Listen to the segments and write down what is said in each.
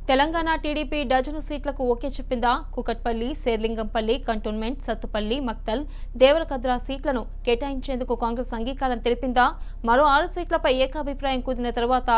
Telangana TDP dozen సీట్లకు okay చెప్పిందా? Kukatpally, Serilingampally cantonment, Sathupalli, Makthal, Devarakadra సీట్లను కేటాయించేందుకు కాంగ్రెస్ అంగీకారం తెలిపిందా? మరో 6 సీట్లపై ఏకాభిప్రాయం కుదిరిన తర్వాత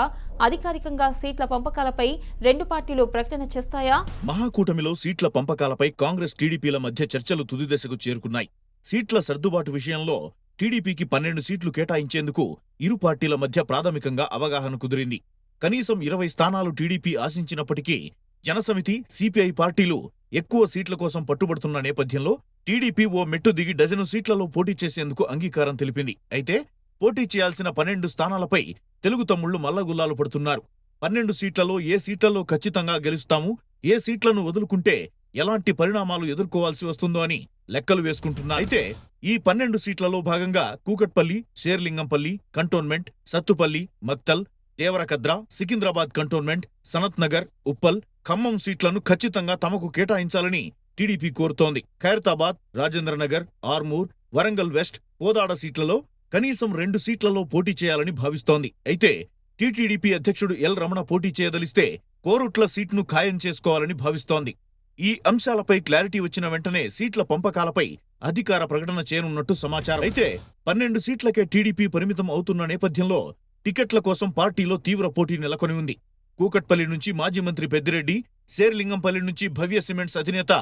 అధికారికంగా సీట్ల పంపకాలపై రెండు పార్టీలు ప్రకటన చేస్తాయా? మహాకూటమిలో సీట్ల పంపకాలపై కాంగ్రెస్ టీడీపీల మధ్య చర్చలు తుదిదశకు చేరుకున్నాయి. సీట్ల సర్దుబాటు విషయంలో టీడీపీకి 12 సీట్లు కేటాయించేందుకు ఇరు పార్టీల మధ్య ప్రాథమికంగా అవగాహన కుదిరింది. కనీసం 20 స్థానాలు టీడీపీ ఆశించినప్పటికీ జనసమితి, సిపిఐ పార్టీలు ఎక్కువ సీట్ల కోసం పట్టుబడుతున్న నేపథ్యంలో టీడీపీ ఓ మెట్టు దిగి డజను సీట్లలో పోటీ చేసేందుకు అంగీకారం తెలిపింది. అయితే పోటీ చేయాల్సిన 12 స్థానాలపై తెలుగు తమ్ముళ్లు మల్లగుల్లాలు పడుతున్నారు. 12 సీట్లలో ఏ సీట్లలో ఖచ్చితంగా గెలుస్తాము, ఏ సీట్లను వదులుకుంటే ఎలాంటి పరిణామాలు ఎదుర్కోవాల్సి వస్తుందో అని లెక్కలు వేసుకుంటున్నారు. అయితే ఈ 12 సీట్లలో భాగంగా కూకట్పల్లి, శేర్లింగంపల్లి కంటోన్మెంట్, సత్తుపల్లి, మక్తల్, దేవరకద్ర, సికింద్రాబాద్ కంటోన్మెంట్, సనత్ నగర్, ఉప్పల్, ఖమ్మం సీట్లను ఖచ్చితంగా తమకు కేటాయించాలని టీడీపీ కోరుతోంది. ఖైరతాబాద్, రాజేంద్రనగర్, ఆర్మూర్, వరంగల్ వెస్ట్, కోదాడ సీట్లలో కనీసం 2 సీట్లలో పోటీ చేయాలని భావిస్తోంది. అయితే టీటీడీపీ అధ్యక్షుడు ఎల్ రమణ పోటీ చేయదలిస్తే కోరుట్ల సీట్ను ఖాయం చేసుకోవాలని భావిస్తోంది. ఈ అంశాలపై క్లారిటీ వచ్చిన వెంటనే సీట్ల పంపకాలపై అధికార ప్రకటన చేయనున్నట్టు సమాచారం. అయితే 12 సీట్లకే టీడీపీ పరిమితం అవుతున్న నేపథ్యంలో టికెట్ల కోసం పార్టీలో తీవ్ర పోటీ నెలకొని ఉంది. కూకట్పల్లి నుంచి మాజీ మంత్రి పెద్దిరెడ్డి, శేర్లింగంపల్లి నుంచి భవ్య సిమెంట్స్ అధినేత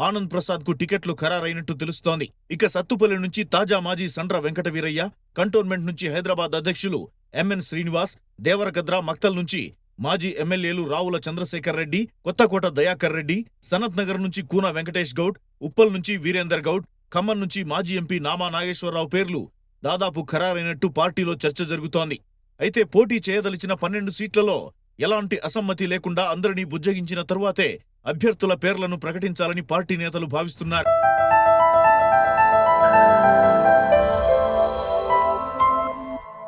ఆనంద్ ప్రసాద్ కు టికెట్లు ఖరారైనట్టు తెలుస్తోంది. ఇక సత్తుపల్లి నుంచి తాజా మాజీ సండ్ర వెంకటవీరయ్య, కంటోన్మెంట్ నుంచి హైదరాబాద్ అధ్యక్షులు ఎంఎన్ శ్రీనివాస్, దేవరకద్ర, మక్తల్ నుంచి మాజీ ఎమ్మెల్యేలు రావుల చంద్రశేఖర్ రెడ్డి, కొత్తకోట దయాకర్ రెడ్డి, సనత్ నగర్ నుంచి కూన వెంకటేష్ గౌడ్, ఉప్పల్ నుంచి వీరేందర్ గౌడ్, ఖమ్మం నుంచి మాజీ ఎంపీ నామా నాగేశ్వరరావు పేర్లు దాదాపు ఖరారైనట్టు పార్టీలో చర్చ జరుగుతోంది. అయితే పోటీ చేయదలిచిన 12 సీట్లలో ఎలాంటి అసమ్మతి లేకుండా అందరినీ బుజ్జగించిన తరువాతే అభ్యర్థుల పేర్లను ప్రకటించాలని పార్టీ నేతలు భావిస్తున్నారు.